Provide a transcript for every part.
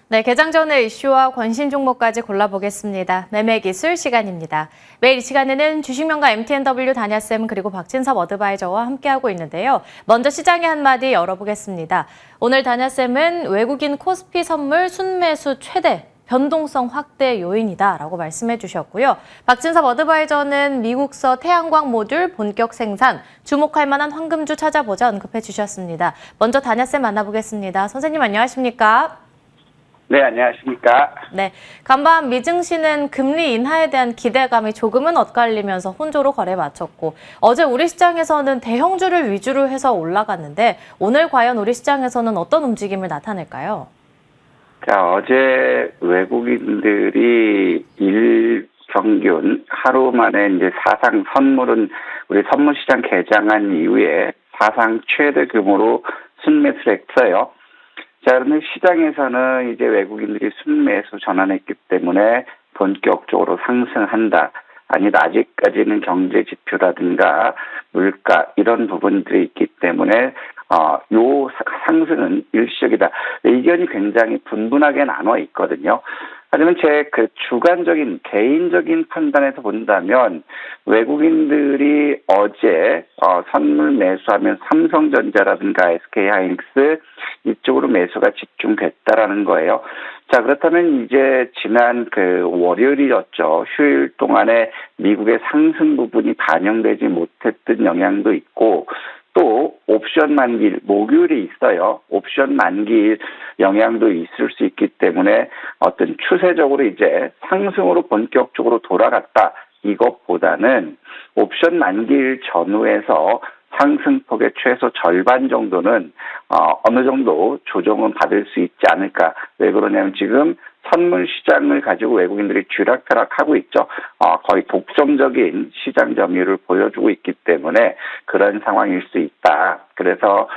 네, 개장 전의 이슈와 관심 종목까지 골라보겠습니다. 매매기술 시간입니다. 매일 이 시간에는 주식명가 MTNW 다냐쌤 그리고 박진섭 어드바이저와 함께하고 있는데요. 먼저 시장의 한마디 열어보겠습니다. 오늘 다냐쌤은 외국인 코스피 선물 순매수 최대, 변동성 확대 요인이다라고 말씀해 주셨고요. 박진섭 어드바이저는 미국서 태양광 모듈 본격 생산, 주목할 만한 황금주 찾아보자 언급해 주셨습니다. 먼저 다냐쌤 만나보겠습니다. 선생님 안녕하십니까? 네, 안녕하십니까. 네, 간밤 미증시는 금리 인하에 대한 기대감이 조금은 엇갈리면서 혼조로 거래 마쳤고 어제 우리 시장에서는 대형주를 위주로 해서 올라갔는데 오늘 과연 우리 시장에서는 어떤 움직임을 나타낼까요? 자, 어제 외국인들이 일평균 하루 만에 이제 사상 선물은 우리 선물시장 개장한 이후에 사상 최대 규모로 순매수를 했어요. 자, 그러면 시장에서는 이제 외국인들이 순매수 전환했기 때문에 본격적으로 상승한다. 아니다, 아직까지는 경제 지표라든가 물가 이런 부분들이 있기 때문에 요 상승은 일시적이다. 의견이 굉장히 분분하게 나눠 있거든요. 하지만 제 그 주관적인 개인적인 판단에서 본다면 외국인들이 어제 선물 매수하면 삼성전자라든가 SK하이닉스 이쪽으로 매수가 집중됐다라는 거예요. 자, 그렇다면 이제 지난 그 월요일이었죠. 휴일 동안에 미국의 상승 부분이 반영되지 못했던 영향도 있고 또 옵션 만기일, 목요일이 있어요. 옵션 만기일 영향도 있을 수 있기 때문에 어떤 추세적으로 이제 상승으로 본격적으로 돌아갔다. 이것보다는 옵션 만기일 전후에서 상승폭의 최소 절반 정도는 어느 정도 조정은 받을 수 있지 않을까. 왜 그러냐면 지금 선물 시장을 가지고 외국인들이 쥐락펴락하고 있죠. 거의 독점적인 시장 점유율을 보여주고 있기 때문에 그런 상황일 수 있다. 그래서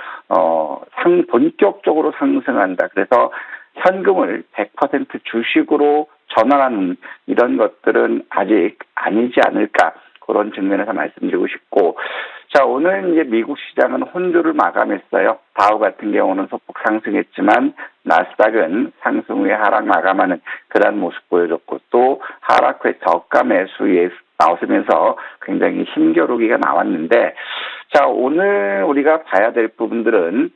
본격적으로 상승한다. 그래서 현금을 100% 주식으로 전환하는 이런 것들은 아직 아니지 않을까. 그런 측면에서 말씀드리고 싶고, 자, 오늘 이제 미국 시장은 혼조를 마감했어요. 다우 같은 경우는 소폭 상승했지만 나스닥은 상승 후에 하락 마감하는 그런 모습 보여줬고 또 하락 후에 저가 매수에 나오면서 굉장히 힘겨루기가 나왔는데, 자, 오늘 우리가 봐야 될 부분들은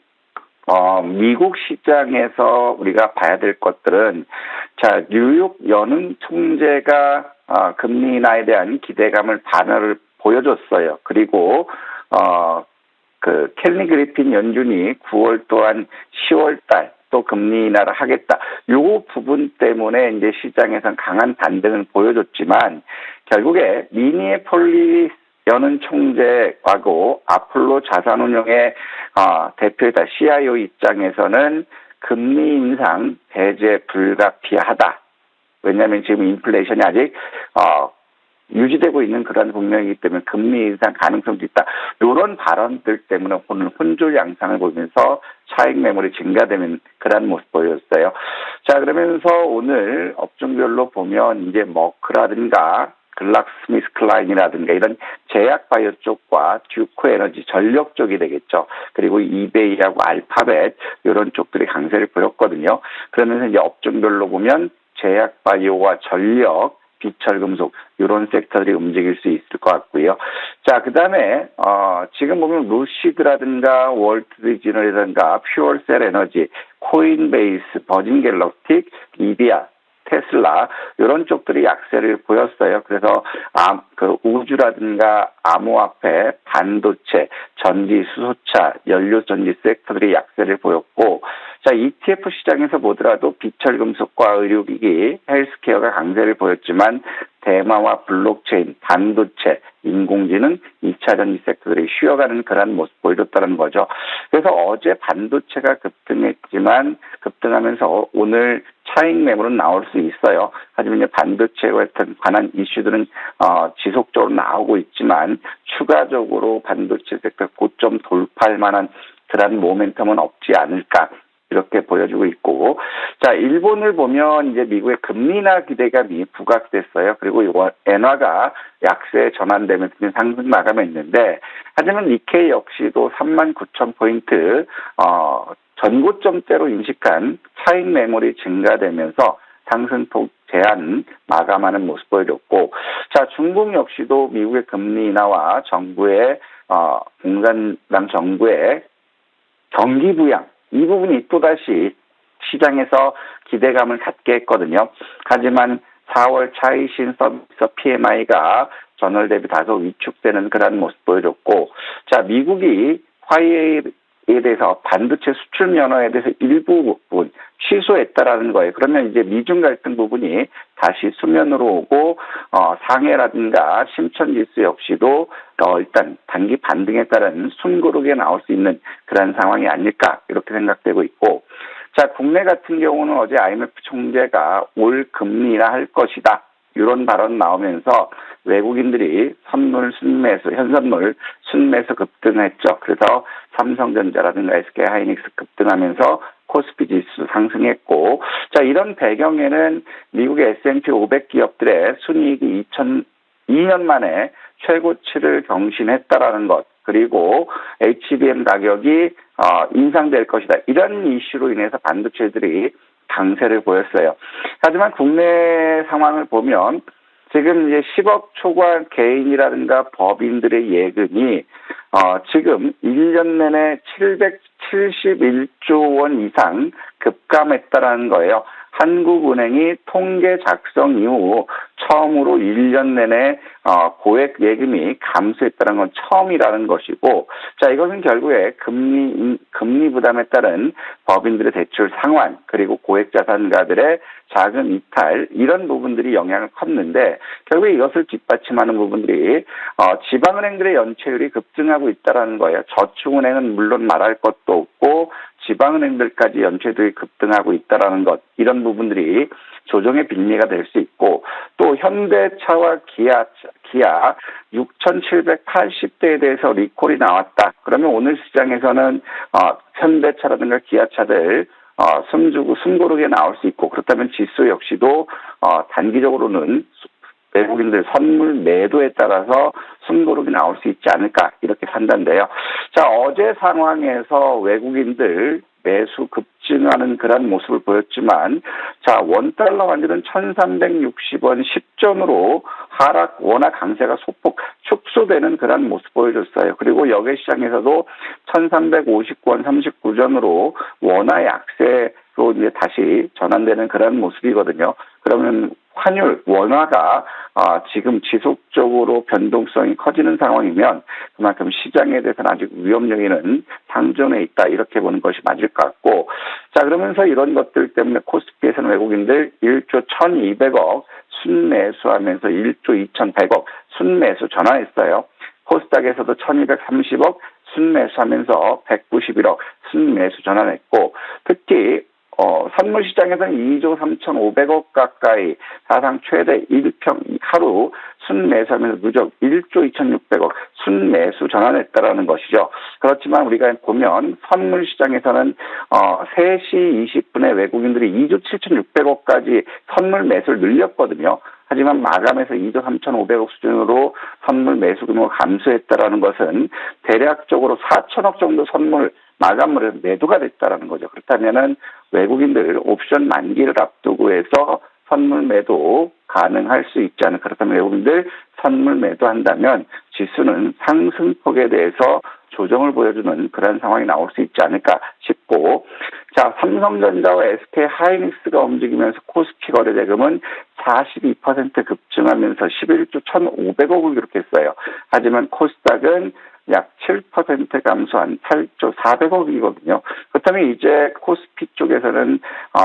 미국 시장에서 우리가 봐야 될 것들은, 자, 뉴욕 연은 총재가 금리 인하에 대한 기대감을 반응을 보여줬어요. 그리고 그 켈리 그리핀 연준이 9월 또한 10월 달 또 금리 인하를 하겠다. 요 부분 때문에 이제 시장에선 강한 반등을 보여줬지만 결국에 미니애폴리스 연은 총재하고 아폴로 자산운용의 대표이다 CIO 입장에서는 금리 인상 배제 불가피하다. 왜냐하면 지금 인플레이션이 아직 유지되고 있는 그런 국면이기 때문에 금리 인상 가능성도 있다. 이런 발언들 때문에 오늘 혼조 양상을 보면서 차익 매물이 증가되는 그런 모습 보였어요. 자, 그러면서 오늘 업종별로 보면 이제 머크라든가 글락스미스클라인이라든가 이런 제약바이오 쪽과 듀크 에너지 전력 쪽이 되겠죠. 그리고 이베이하고 알파벳 이런 쪽들이 강세를 보였거든요. 그러면서 이제 업종별로 보면 제약바이오와 전력, 비철금속 이런 섹터들이 움직일 수 있을 것 같고요. 자, 그다음에 지금 보면 루시드라든가 월트리지널이라든가 퓨얼셀 에너지, 코인베이스, 버진 갤럭틱, 이디아, 테슬라 이런 쪽들이 약세를 보였어요. 그래서 그 우주라든가 암호화폐, 반도체, 전기, 수소차, 연료 전지 섹터들이 약세를 보였고, 자, ETF 시장에서 보더라도 비철금속과 의료기기, 헬스케어가 강세를 보였지만 대마와 블록체인, 반도체, 인공지능, 2차 전지 섹터들이 쉬어가는 그런 모습 보여줬다는 거죠. 그래서 어제 반도체가 급등했지만 급등하면서 오늘 차익 매물은 나올 수 있어요. 하지만 이제 반도체와 관한 이슈들은 지속적으로 나오고 있지만 추가적으로 반도체 섹터 고점 돌파할 만한 그런 모멘텀은 없지 않을까. 이렇게 보여주고 있고, 자, 일본을 보면 이제 미국의 금리 인하 기대감이 부각됐어요. 그리고 엔화가 약세에 전환되면서 상승 마감했는데, 하지만 니케이 역시도 39,000포인트 전고점대로 인식한 차익 매물이 증가되면서 상승폭 제한 마감하는 모습 보여줬고, 자, 중국 역시도 미국의 금리 인하와 정부의 공산당 정부의 경기 부양, 이 부분이 또다시 시장에서 기대감을 갖게 했거든요. 하지만 4월 차이신 서비스 PMI가 전월 대비 다소 위축되는 그런 모습 보여줬고, 자, 미국이 화웨이에 대해서 반도체 수출 면허에 대해서 일부 부분 취소했다라는 거예요. 그러면 이제 미중 갈등 부분이 다시 수면으로 오고, 상해라든가 심천지수 역시도 일단 단기 반등에 따른 숨고르게 나올 수 있는 그런 상황이 아닐까 이렇게 생각되고 있고, 자, 국내 같은 경우는 어제 IMF 총재가 올 금리 인하 할 것이다, 이런 발언 나오면서 외국인들이 선물 순매수, 현선물 순매수 급등했죠. 그래서 삼성전자라든가 SK하이닉스 급등하면서 코스피 지수 상승했고, 자, 이런 배경에는 미국의 S&P 500 기업들의 순이익이 2002년 만에 최고치를 경신했다라는 것, 그리고 HBM 가격이 인상될 것이다, 이런 이슈로 인해서 반도체들이 강세를 보였어요. 하지만 국내 상황을 보면 지금 이제 10억 초과 개인이라든가 법인들의 예금이 지금 1년 내내 771조 원 이상 급감했다라는 거예요. 한국은행이 통계 작성 이후 처음으로 1년 내내 고액 예금이 감소했다는 건 처음이라는 것이고, 자, 이것은 결국에 금리 부담에 따른 법인들의 대출 상환, 그리고 고액 자산가들의 자금 이탈, 이런 부분들이 영향을 컸는데, 결국에 이것을 뒷받침하는 부분들이 지방은행들의 연체율이 급증하고 있다는 거예요. 저축은행은 물론 말할 것도 없고 지방은행들까지 연체율이 급등하고 있다는 것, 이런 부분들이 조정의 빌미가 될 수 있고, 또 현대차와 기아 6,780대에 대해서 리콜이 나왔다. 그러면 오늘 시장에서는 현대차라든가 기아차들 숨주고 숨고르게 나올 수 있고, 그렇다면 지수 역시도 단기적으로는 외국인들 선물 매도에 따라서 숨고르기 나올 수 있지 않을까 이렇게 판단돼요. 자, 어제 상황에서 외국인들 매수 급증하는 그런 모습을 보였지만, 자, 원달러 환율은 1360원 10전으로 하락 원화 강세가 소폭 축소되는 그런 모습 보여줬어요. 그리고 여객 시장에서도 1350원 39전으로 원화 약세로 이제 다시 전환되는 그런 모습이거든요. 그러면 환율, 원화가 지금 지속적으로 변동성이 커지는 상황이면 그만큼 시장에 대해서는 아직 위험 요인은 상존해 있다, 이렇게 보는 것이 맞을 것 같고, 자, 그러면서 이런 것들 때문에 코스피에서는 외국인들 1조 1200억 순매수하면서 1조 2100억 순매수 전환했어요. 코스닥에서도 1230억 순매수하면서 191억 순매수 전환했고, 특히 선물 시장에서는 2조 3,500억 가까이 사상 최대 1평 하루 순매수하면서 누적 1조 2,600억 순매수 전환했다라는 것이죠. 그렇지만 우리가 보면 선물 시장에서는 3시 20분에 외국인들이 2조 7,600억까지 선물 매수를 늘렸거든요. 하지만 마감에서 2조 3,500억 수준으로 선물 매수 규모가 감소했다라는 것은 대략적으로 4천억 정도 선물 마감으로 매도가 됐다라는 거죠. 그렇다면은 외국인들 옵션 만기를 앞두고 해서 선물 매도 가능할 수 있지 않을까. 그렇다면 외국인들 선물 매도한다면 지수는 상승폭에 대해서 조정을 보여주는 그런 상황이 나올 수 있지 않을까 싶고, 자, 삼성전자와 SK하이닉스가 움직이면서 코스피 거래 대금은 42% 급증하면서 11조 1,500억을 기록했어요. 하지만 코스닥은 약 7% 감소한 8조 400억이거든요. 그렇다면 이제 코스피 쪽에서는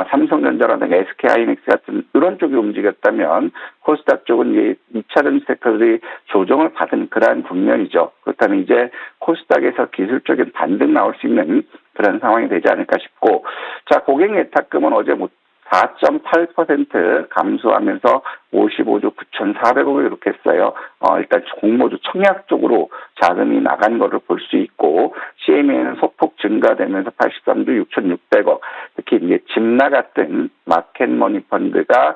삼성전자라든가 SK하이닉스 같은 이런 쪽이 움직였다면 코스닥 쪽은 이제 2차 전지 섹터들이 조정을 받은 그러한 국면이죠. 그렇다면 이제 코스닥에서 기술적인 반등 나올 수 있는 그런 상황이 되지 않을까 싶고, 자, 고객 예탁금은 어제 4.8% 감소하면서 55조 9,400억을 기록했어요. 일단 공모주 청약 쪽으로 자금이 나간 거를 볼 수 있고, CMA는 소폭 증가되면서 83조 6,600억, 특히 이제 집나 같은 마켓머니 펀드가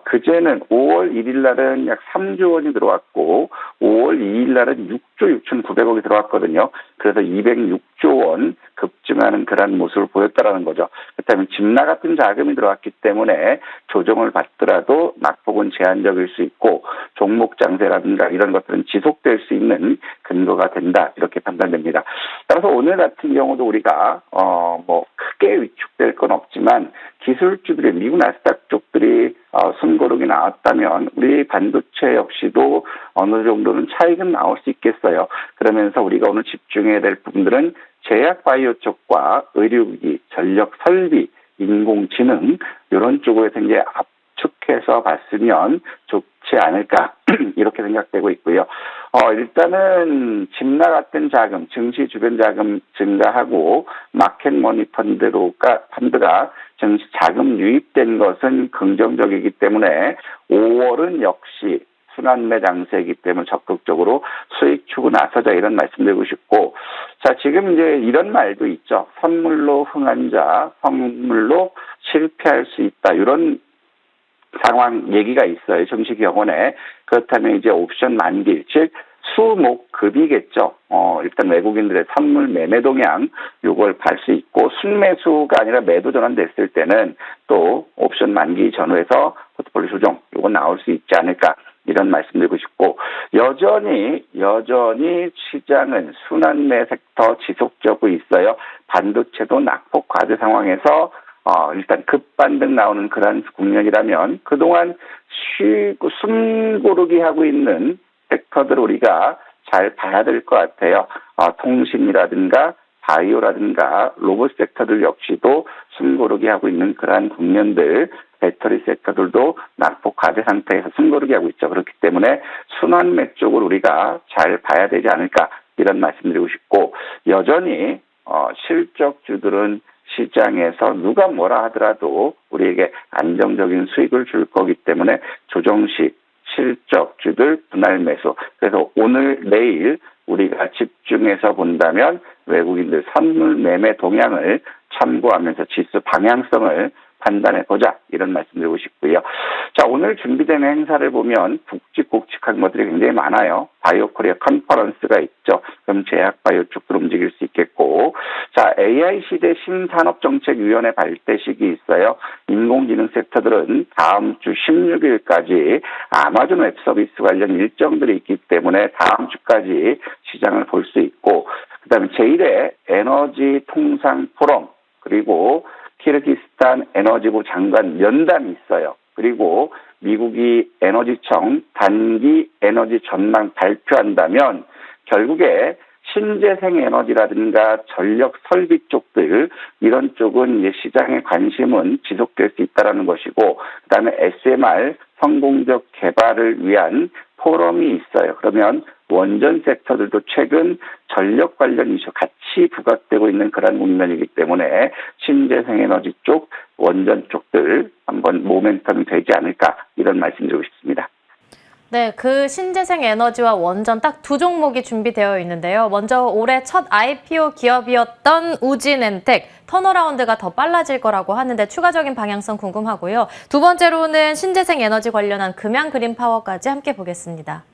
그제는 5월 1일 날은 약 3조 원이 들어왔고 5월 2일 날은 6조 6,900억이 들어왔거든요. 그래서 206조 6조 원 급증하는 그런 모습을 보였다라는 거죠. 그렇다면 집나 같은 자금이 들어왔기 때문에 조정을 받더라도 낙폭은 제한적일 수 있고 종목 장세라든가 이런 것들은 지속될 수 있는 근거가 된다 이렇게 판단됩니다. 따라서 오늘 같은 경우도 우리가 크게 위축될 건 없지만 기술주들이 미국 나스닥 쪽들이 숨고르기 나왔다면 우리 반도체 역시도 어느 정도는 차익은 나올 수 있겠어요. 그러면서 우리가 오늘 집중해야 될 부분들은 제약 바이오 쪽과 의료기, 전력 설비, 인공지능 이런 쪽에서 이제 압축해서 봤으면 좋지 않을까 이렇게 생각되고 있고요. 일단은 집나 같은 자금, 증시 주변 자금 증가하고 마켓머니 펀드가 증시 자금 유입된 것은 긍정적이기 때문에 5월은 역시 순환매 장세이기 때문에 적극적으로 수익 추구 나서자 이런 말씀드리고 싶고, 자 지금 이제 이런 말도 있죠. 선물로 흥한 자, 선물로 실패할 수 있다 이런 상황 얘기가 있어요. 정식 경원에. 그렇다면 이제 옵션 만기, 즉 수목급이겠죠. 일단 외국인들의 선물 매매 동향 요걸 볼 수 있고 순매수가 아니라 매도 전환됐을 때는 또 옵션 만기 전후에서 포트폴리오 조정 요건 나올 수 있지 않을까 이런 말씀드리고 싶고, 여전히 시장은 순환매 섹터 지속적으로 있어요. 반도체도 낙폭 과대 상황에서 일단 급반등 나오는 그런 국면이라면 그동안 숨고르기 하고 있는 섹터들 우리가 잘 봐야 될 것 같아요. 통신이라든가 바이오라든가 로봇 섹터들 역시도 숨고르기 하고 있는 그러한 국면들, 배터리 섹터들도 낙폭 과대 상태에서 숨고르기 하고 있죠. 그렇기 때문에 순환매 쪽을 우리가 잘 봐야 되지 않을까 이런 말씀드리고 싶고, 여전히 실적주들은 시장에서 누가 뭐라 하더라도 우리에게 안정적인 수익을 줄 거기 때문에 조정식 실적주들 분할 매수. 그래서 오늘 내일 우리가 집중해서 본다면 외국인들 선물 매매 동향을 참고하면서 지수 방향성을 판단해 보자 이런 말씀드리고 싶고요. 자, 오늘 준비된 행사를 보면 굵직굵직한 것들이 굉장히 많아요. 바이오 코리아 컨퍼런스가 있죠. 그럼 제약 바이오 쪽으로 움직일 수 있겠고, 자 AI 시대 신산업정책위원회 발대식이 있어요. 인공지능 섹터들은 다음 주 16일까지 아마존 웹서비스 관련 일정들이 있기 때문에 다음 주까지 시장을 볼 수 있고, 그다음에 제1회 에너지 통상 포럼, 그리고 키르기스탄 에너지부 장관 면담이 있어요. 그리고 미국이 에너지청 단기 에너지 전망 발표한다면 결국에 신재생 에너지라든가 전력 설비 쪽들 이런 쪽은 이제 시장의 관심은 지속될 수 있다는 것이고, 그다음에 SMR 성공적 개발을 위한 포럼이 있어요. 그러면 원전 섹터들도 최근 전력 관련 이슈 같이 부각되고 있는 그런 국면이기 때문에 신재생 에너지 쪽, 원전 쪽들 한번 모멘텀이 되지 않을까 이런 말씀드리고 싶습니다. 네, 그 신재생 에너지와 원전 딱 두 종목이 준비되어 있는데요. 먼저 올해 첫 IPO 기업이었던 우진엔텍 턴어라운드가 더 빨라질 거라고 하는데 추가적인 방향성 궁금하고요. 두 번째로는 신재생 에너지 관련한 금양 그린파워까지 함께 보겠습니다.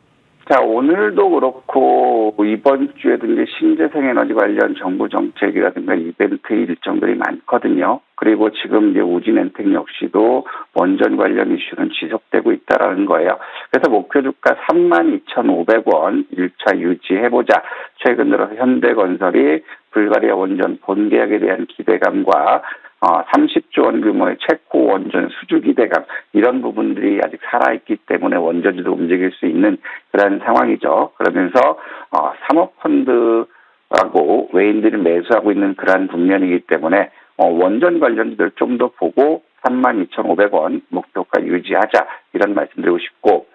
자, 오늘도 그렇고 이번 주에도 이제 신재생 에너지 관련 정부 정책이라든가 이벤트 일정들이 많거든요. 그리고 지금 이제 우진엔텍 역시도 원전 관련 이슈는 지속되고 있다라는 거예요. 그래서 목표 주가 32,500원 1차 유지해보자. 최근 들어서 현대건설이 불가리아 원전 본계약에 대한 기대감과 30조 원 규모의 체코 원전 수주 기대감 이런 부분들이 아직 살아있기 때문에 원전주도 움직일 수 있는 그런 상황이죠. 그러면서 사모펀드하고 외인들이 매수하고 있는 그러한 국면이기 때문에 원전 관련주들 좀 더 보고 32,500원 목표가 유지하자 이런 말씀드리고 싶고,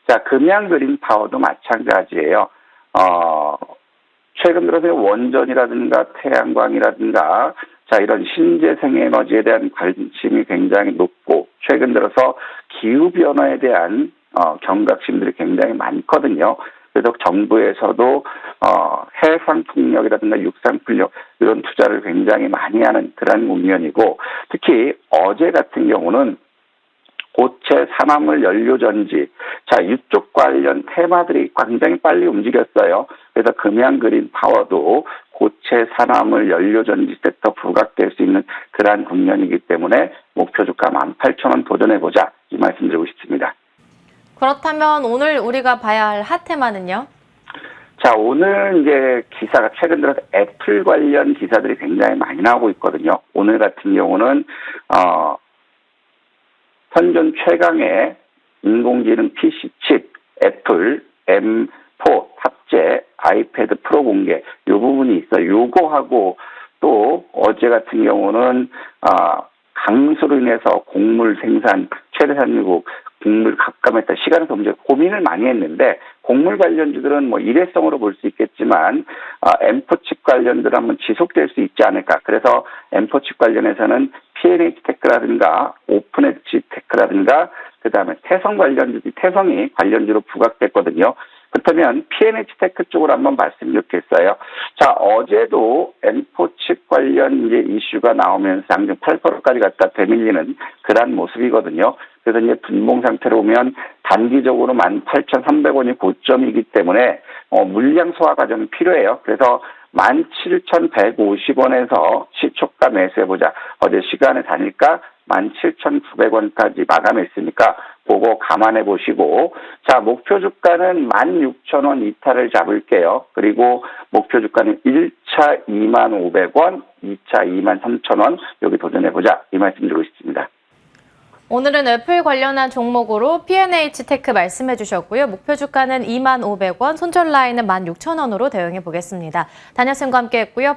자 금양 그린 파워도 마찬가지예요. 최근 들어서 원전이라든가 태양광이라든가 자 이런 신재생 에너지에 대한 관심이 굉장히 높고, 최근 들어서 기후변화에 대한 경각심들이 굉장히 많거든요. 그래서 정부에서도 해상풍력이라든가 육상풍력 이런 투자를 굉장히 많이 하는 그런 국면이고, 특히 어제 같은 경우는 고체 산화물 연료전지, 자 이쪽 관련 테마들이 굉장히 빨리 움직였어요. 그래서 금양 그린 파워도 고체 산화물 연료전지 섹터 부각될 수 있는 그러한 국면이기 때문에 목표 주가 18,000원 도전해보자 이 말씀 드리고 싶습니다. 그렇다면 오늘 우리가 봐야 할 핫테마는요? 자, 오늘 이제 기사가 최근 들어서 애플 관련 기사들이 굉장히 많이 나오고 있거든요. 오늘 같은 경우는 현존 최강의 인공지능 PC 칩 애플 M4 탑재 아이패드 프로 공개 이 부분이 있어요. 요거하고 또 어제 같은 경우는 강수로 인해서 곡물 생산 최대 산유국 곡물 갑감했다. 시간에서 문제 고민을 많이 했는데 곡물 관련주들은 뭐 일회성으로 볼 수 있겠지만 M4 칩 관련들은 한번 지속될 수 있지 않을까. 그래서 M4 칩 관련해서는 P&H 테크라든가 오픈 엣지 테크라든가 그다음에 태성 관련주들이 태성이 관련주로 부각됐거든요. 그렇다면 P&H 테크 쪽으로 한번 말씀드리겠어요. 자, 어제도 M4 칩 관련 이제 이슈가 나오면서 장중 8%까지 갖다 되밀리는 그런 모습이거든요. 그래서 이제 분봉 상태로 보면 단기적으로 18,300원이 고점이기 때문에 물량 소화 과정이 필요해요. 그래서 17,150원에서 시초가 매수해보자. 어제 시간에 다니까 17,900원까지 마감했으니까 그거 감안해 보시고 자 목표 주가는 16,000원 이탈을 잡을게요. 그리고 목표 주가는 1차 25,000원, 2차 23,000원 여기 도전해보자 이 말씀 드리고 싶습니다. 오늘은 애플 관련한 종목으로 P&H 테크 말씀해 주셨고요. 목표 주가는 25,000원, 손절 라인은 16,000원으로 대응해 보겠습니다. 단야쌤과 함께 했고요.